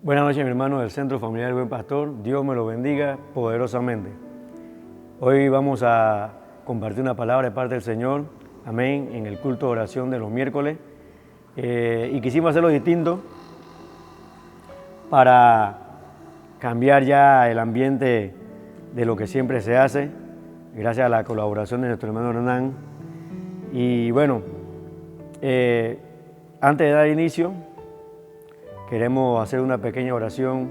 Buenas noches, mi hermano del Centro Familiar Buen Pastor. Dios me lo bendiga poderosamente. Hoy vamos a compartir una palabra de parte del Señor, amén, en el culto de oración de los miércoles. Y quisimos hacerlo distinto para cambiar ya el ambiente de lo que siempre se hace, gracias a la colaboración de nuestro hermano Hernán. Y bueno, antes de dar inicio, queremos hacer una pequeña oración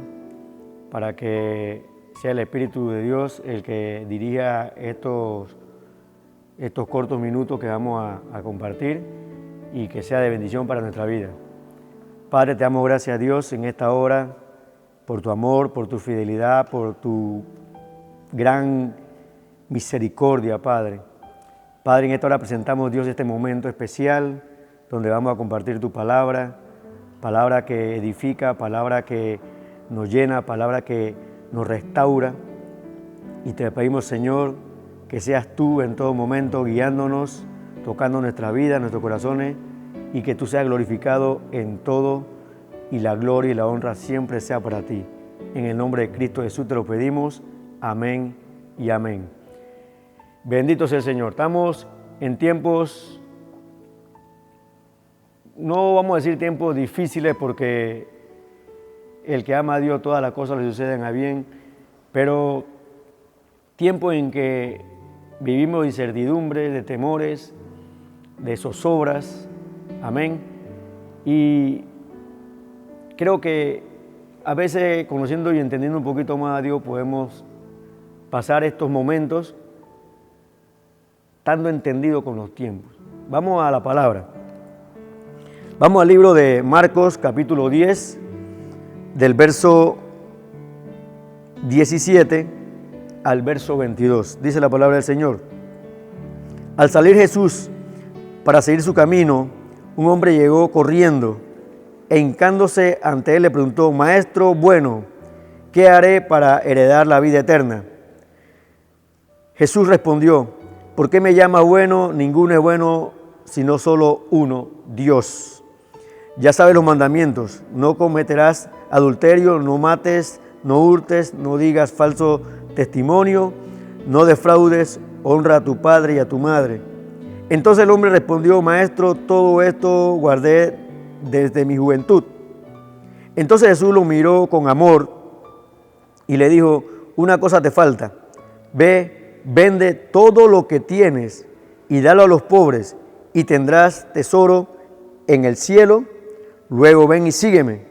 para que sea el Espíritu de Dios el que dirija estos cortos minutos que vamos a compartir y que sea de bendición para nuestra vida. Padre, te damos gracias a Dios en esta hora por tu amor, por tu fidelidad, por tu gran misericordia, Padre. Padre, en esta hora presentamos, Dios, este momento especial donde vamos a compartir tu palabra que edifica, palabra que nos llena, palabra que nos restaura. Y te pedimos, Señor, que seas tú en todo momento guiándonos, tocando nuestra vida, nuestros corazones, y que tú seas glorificado en todo, y la gloria y la honra siempre sea para ti. En el nombre de Cristo Jesús te lo pedimos. Amén y amén. Bendito sea el Señor. Estamos en tiempos, no vamos a decir tiempos difíciles, porque el que ama a Dios todas las cosas le suceden a bien, pero tiempo en que vivimos de incertidumbre, de temores, de zozobras, amén. Y creo que a veces, conociendo y entendiendo un poquito más a Dios, podemos pasar estos momentos estando entendidos con los tiempos. Vamos a la palabra. Vamos al libro de Marcos, capítulo 10, del verso 17 al verso 22. Dice la palabra del Señor. Al salir Jesús para seguir su camino, un hombre llegó corriendo e hincándose ante él le preguntó: Maestro bueno, ¿qué haré para heredar la vida eterna? Jesús respondió: ¿por qué me llama bueno? Ninguno es bueno sino solo uno, Dios. Ya sabes los mandamientos: no cometerás adulterio, no mates, no hurtes, no digas falso testimonio, no defraudes, honra a tu padre y a tu madre. Entonces el hombre respondió: Maestro, todo esto guardé desde mi juventud. Entonces Jesús lo miró con amor y le dijo: una cosa te falta. Ve, vende todo lo que tienes y dalo a los pobres y tendrás tesoro en el cielo. Luego ven y sígueme.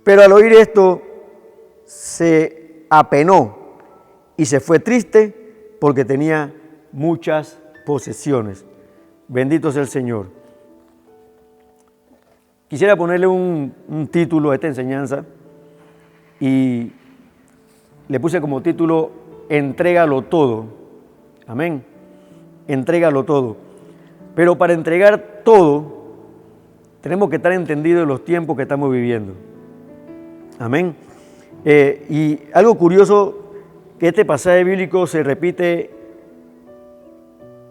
Pero al oír esto se apenó y se fue triste porque tenía muchas posesiones. Bendito sea el Señor. Quisiera ponerle un título a esta enseñanza y le puse como título: entrégalo todo. Amén. Entrégalo todo. Pero para entregar todo, tenemos que estar entendidos de los tiempos que estamos viviendo. Amén. Y algo curioso, que este pasaje bíblico se repite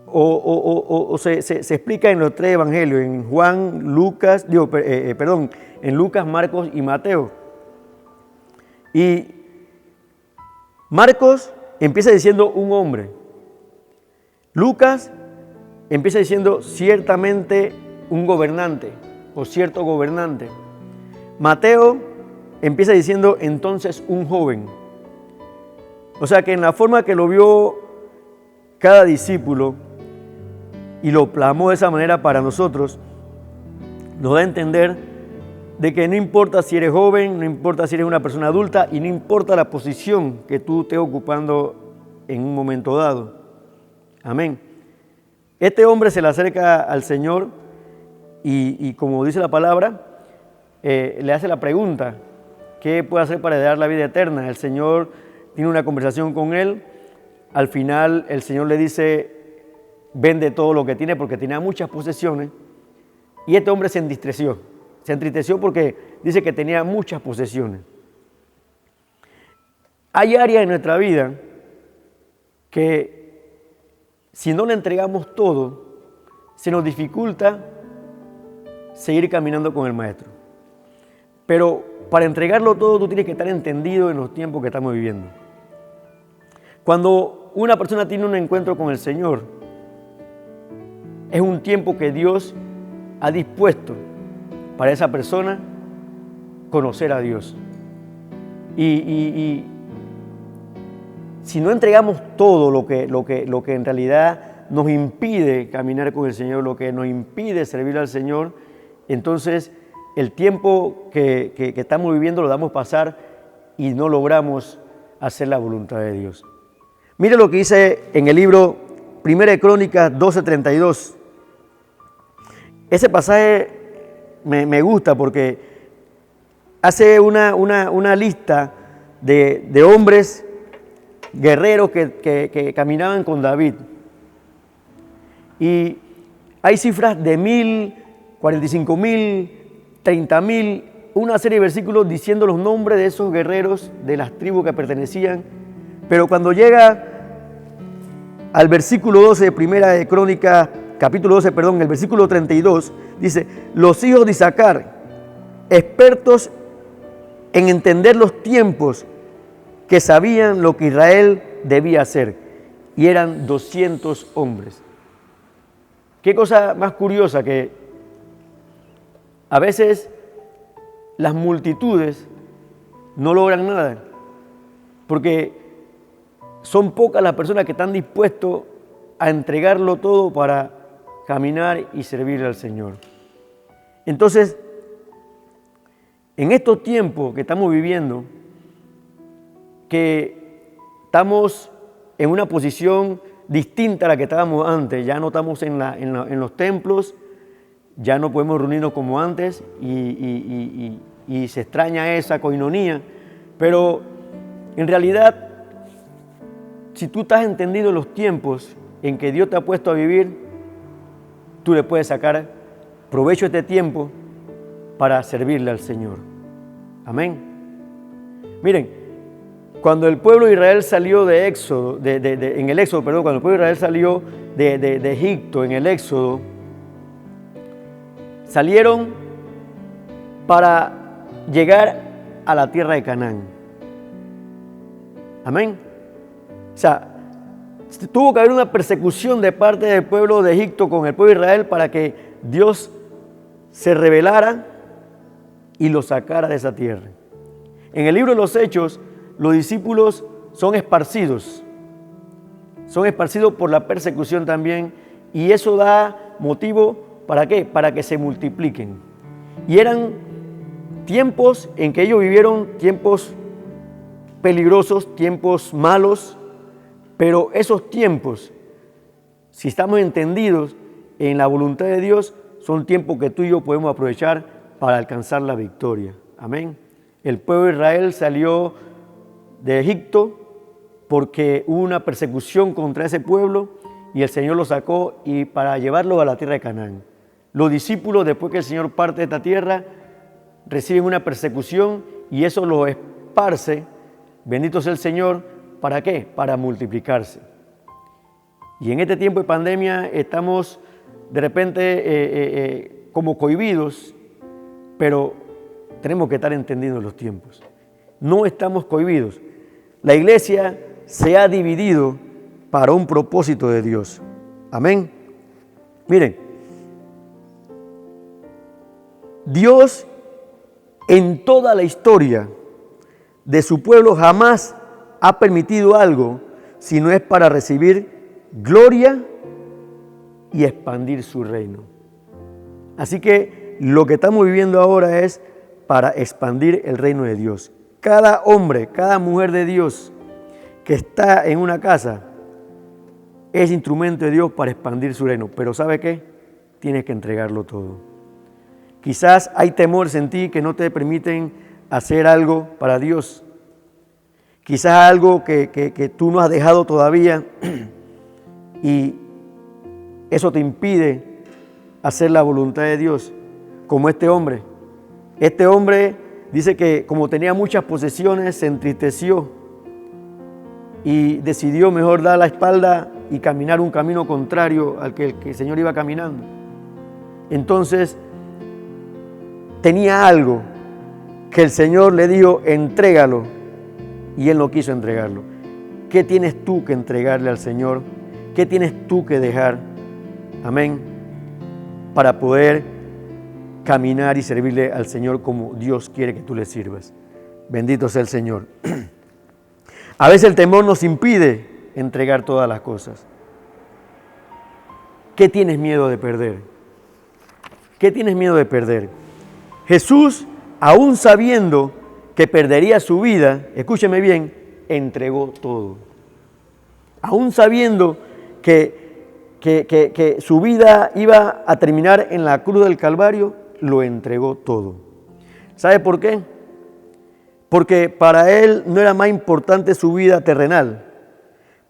o se explica en los tres evangelios, en Juan, Lucas, en Lucas, Marcos y Mateo. Y Marcos empieza diciendo un hombre. Lucas empieza diciendo ciertamente un gobernante o cierto gobernante. Mateo empieza diciendo entonces un joven. O sea que en la forma que lo vio cada discípulo y lo plasmó de esa manera para nosotros, nos da a entender de que no importa si eres joven, no importa si eres una persona adulta y no importa la posición que tú estés ocupando en un momento dado. Amén. Este hombre se le acerca al Señor y como dice la palabra, le hace la pregunta: ¿qué puede hacer para heredar la vida eterna? El Señor tiene una conversación con él. Al final el Señor le dice: vende todo lo que tiene, porque tenía muchas posesiones. Y este hombre se entristeció porque dice que tenía muchas posesiones. Hay áreas en nuestra vida que si no le entregamos todo, se nos dificulta seguir caminando con el Maestro. Pero para entregarlo todo, tú tienes que estar entendido en los tiempos que estamos viviendo. Cuando una persona tiene un encuentro con el Señor, es un tiempo que Dios ha dispuesto para esa persona conocer a Dios. Y si no entregamos todo lo que en realidad nos impide caminar con el Señor, lo que nos impide servir al Señor, entonces el tiempo que estamos viviendo lo damos pasar y no logramos hacer la voluntad de Dios. Mire lo que dice en el libro 1 de Crónicas 12:32. Ese pasaje me gusta porque hace una lista de hombres guerreros que caminaban con David. Y hay cifras de 1,000, 45,000, 30,000, una serie de versículos diciendo los nombres de esos guerreros, de las tribus que pertenecían. Pero cuando llega al versículo 12 de Primera de Crónicas, capítulo 12, perdón, el versículo 32, dice: los hijos de Isaacar, expertos en entender los tiempos, que sabían lo que Israel debía hacer, y eran 200 hombres. Qué cosa más curiosa, que a veces las multitudes no logran nada, porque son pocas las personas que están dispuestos a entregarlo todo para caminar y servir al Señor. Entonces, en estos tiempos que estamos viviendo, que estamos en una posición distinta a la que estábamos antes, ya no estamos en los templos, ya no podemos reunirnos como antes y se extraña esa coinonía, pero en realidad, si tú estás entendido los tiempos en que Dios te ha puesto a vivir, tú le puedes sacar provecho a este tiempo para servirle al Señor. Amén. Miren, cuando el pueblo de Israel salió de Éxodo, en el Éxodo, perdón, cuando el pueblo de Israel salió de Egipto, en el Éxodo, salieron para llegar a la tierra de Canaán. Amén. O sea, tuvo que haber una persecución de parte del pueblo de Egipto con el pueblo de Israel para que Dios se revelara y lo sacara de esa tierra. En el libro de los Hechos, los discípulos son esparcidos por la persecución también, y eso da motivo, ¿para qué? Para que se multipliquen. Y eran tiempos en que ellos vivieron tiempos peligrosos, tiempos malos, pero esos tiempos, si estamos entendidos en la voluntad de Dios, son tiempos que tú y yo podemos aprovechar para alcanzar la victoria. Amén. El pueblo de Israel salió de Egipto porque hubo una persecución contra ese pueblo y el Señor lo sacó y para llevarlo a la tierra de Canaán. Los discípulos, después que el Señor parte de esta tierra, reciben una persecución y eso los esparce, bendito sea el Señor, ¿para qué? Para multiplicarse. Y en este tiempo de pandemia estamos de repente como cohibidos, pero tenemos que estar entendiendo los tiempos. No estamos cohibidos. La iglesia se ha dividido para un propósito de Dios. Amén. Miren, Dios en toda la historia de su pueblo jamás ha permitido algo si no es para recibir gloria y expandir su reino. Así que lo que estamos viviendo ahora es para expandir el reino de Dios. Cada hombre, cada mujer de Dios que está en una casa es instrumento de Dios para expandir su reino. Pero ¿sabe qué? Tienes que entregarlo todo. Quizás hay temores en ti que no te permiten hacer algo para Dios. Quizás algo que tú no has dejado todavía y eso te impide hacer la voluntad de Dios, como este hombre. Este hombre dice que como tenía muchas posesiones, se entristeció y decidió mejor dar la espalda y caminar un camino contrario al que el Señor iba caminando. Entonces, tenía algo que el Señor le dijo, entrégalo, y él no quiso entregarlo. ¿Qué tienes tú que entregarle al Señor? ¿Qué tienes tú que dejar? Amén. Para poder caminar y servirle al Señor como Dios quiere que tú le sirvas. Bendito sea el Señor. A veces el temor nos impide entregar todas las cosas. ¿Qué tienes miedo de perder? ¿Qué tienes miedo de perder? Jesús, aún sabiendo que perdería su vida, escúcheme bien, entregó todo. Aún sabiendo que su vida iba a terminar en la cruz del Calvario, lo entregó todo. ¿Sabe por qué? Porque para él no era más importante su vida terrenal,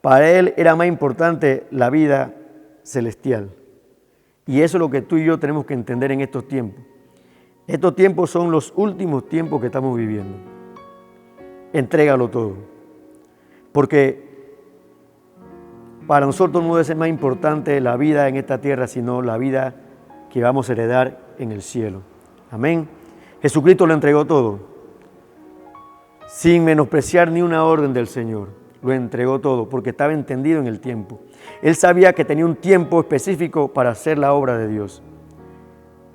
para él era más importante la vida celestial. Y eso es lo que tú y yo tenemos que entender en estos tiempos. Estos tiempos son los últimos tiempos que estamos viviendo. Entrégalo todo. Porque para nosotros no debe ser más importante la vida en esta tierra, sino la vida que vamos a heredar en el cielo. Amén. Jesucristo lo entregó todo, sin menospreciar ni una orden del Señor. Lo entregó todo, porque estaba entendido en el tiempo. Él sabía que tenía un tiempo específico para hacer la obra de Dios.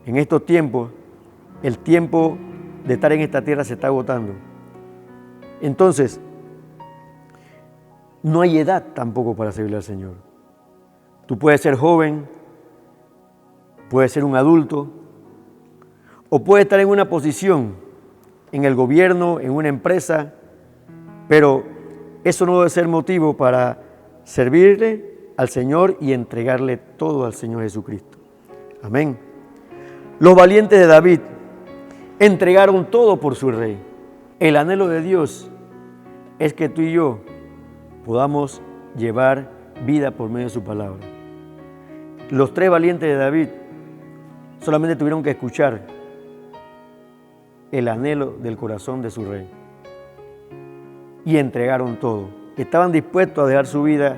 En estos tiempos, el tiempo de estar en esta tierra se está agotando. Entonces, no hay edad tampoco para servirle al Señor. Tú puedes ser joven, puedes ser un adulto, o puedes estar en una posición, en el gobierno, en una empresa, pero eso no debe ser motivo para servirle al Señor y entregarle todo al Señor Jesucristo. Amén. Los valientes de David entregaron todo por su rey. El anhelo de Dios es que tú y yo podamos llevar vida por medio de su palabra. Los 3 valientes de David solamente tuvieron que escuchar el anhelo del corazón de su rey y entregaron todo. Estaban dispuestos a dejar su vida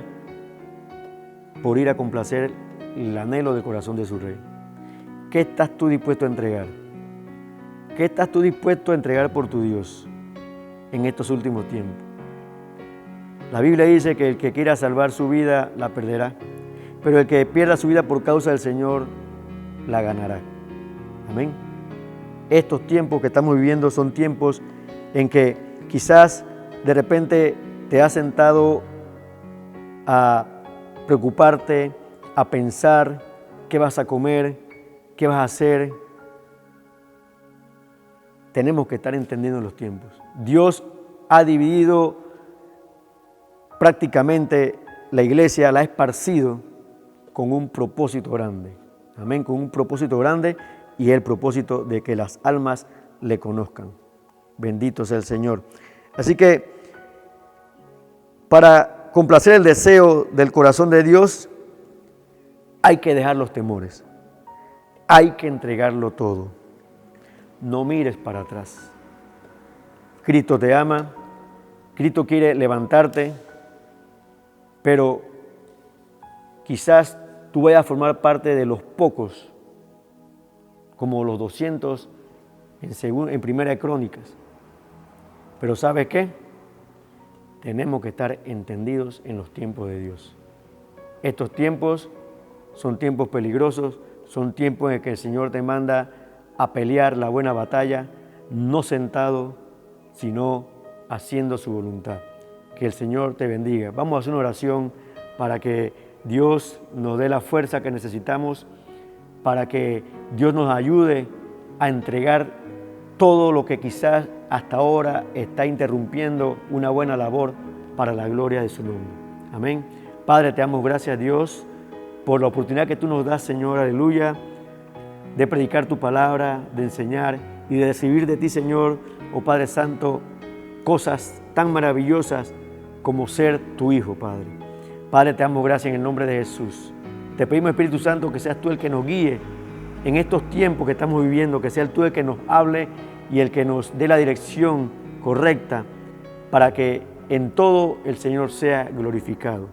por ir a complacer el anhelo del corazón de su rey. ¿Qué estás tú dispuesto a entregar? ¿Qué estás tú dispuesto a entregar por tu Dios en estos últimos tiempos? La Biblia dice que el que quiera salvar su vida la perderá, pero el que pierda su vida por causa del Señor la ganará. Amén. Estos tiempos que estamos viviendo son tiempos en que quizás de repente te has sentado a preocuparte, a pensar qué vas a comer, qué vas a hacer. Tenemos que estar entendiendo los tiempos. Dios ha dividido prácticamente la iglesia, la ha esparcido con un propósito grande. Amén, con un propósito grande, y el propósito de que las almas le conozcan. Bendito sea el Señor. Así que para complacer el deseo del corazón de Dios hay que dejar los temores. Hay que entregarlo todo. No mires para atrás. Cristo te ama. Cristo quiere levantarte. Pero quizás tú vayas a formar parte de los pocos, como los 200 en Primera de Crónicas. Pero ¿sabes qué? Tenemos que estar entendidos en los tiempos de Dios. Estos tiempos son tiempos peligrosos, son tiempos en que el Señor te manda a pelear la buena batalla, no sentado, sino haciendo su voluntad. Que el Señor te bendiga. Vamos a hacer una oración para que Dios nos dé la fuerza que necesitamos, para que Dios nos ayude a entregar todo lo que quizás hasta ahora está interrumpiendo una buena labor para la gloria de su nombre. Amén. Padre, te damos gracias, Dios, por la oportunidad que tú nos das, Señor, aleluya, de predicar tu palabra, de enseñar y de recibir de ti, Señor, oh Padre Santo, cosas tan maravillosas como ser tu Hijo, Padre. Padre, te damos gracias en el nombre de Jesús. Te pedimos, Espíritu Santo, que seas tú el que nos guíe en estos tiempos que estamos viviendo, que seas tú el que nos hable y el que nos dé la dirección correcta para que en todo el Señor sea glorificado.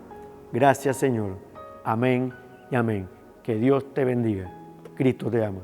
Gracias, Señor. Amén y amén. Que Dios te bendiga. Cristo te ama.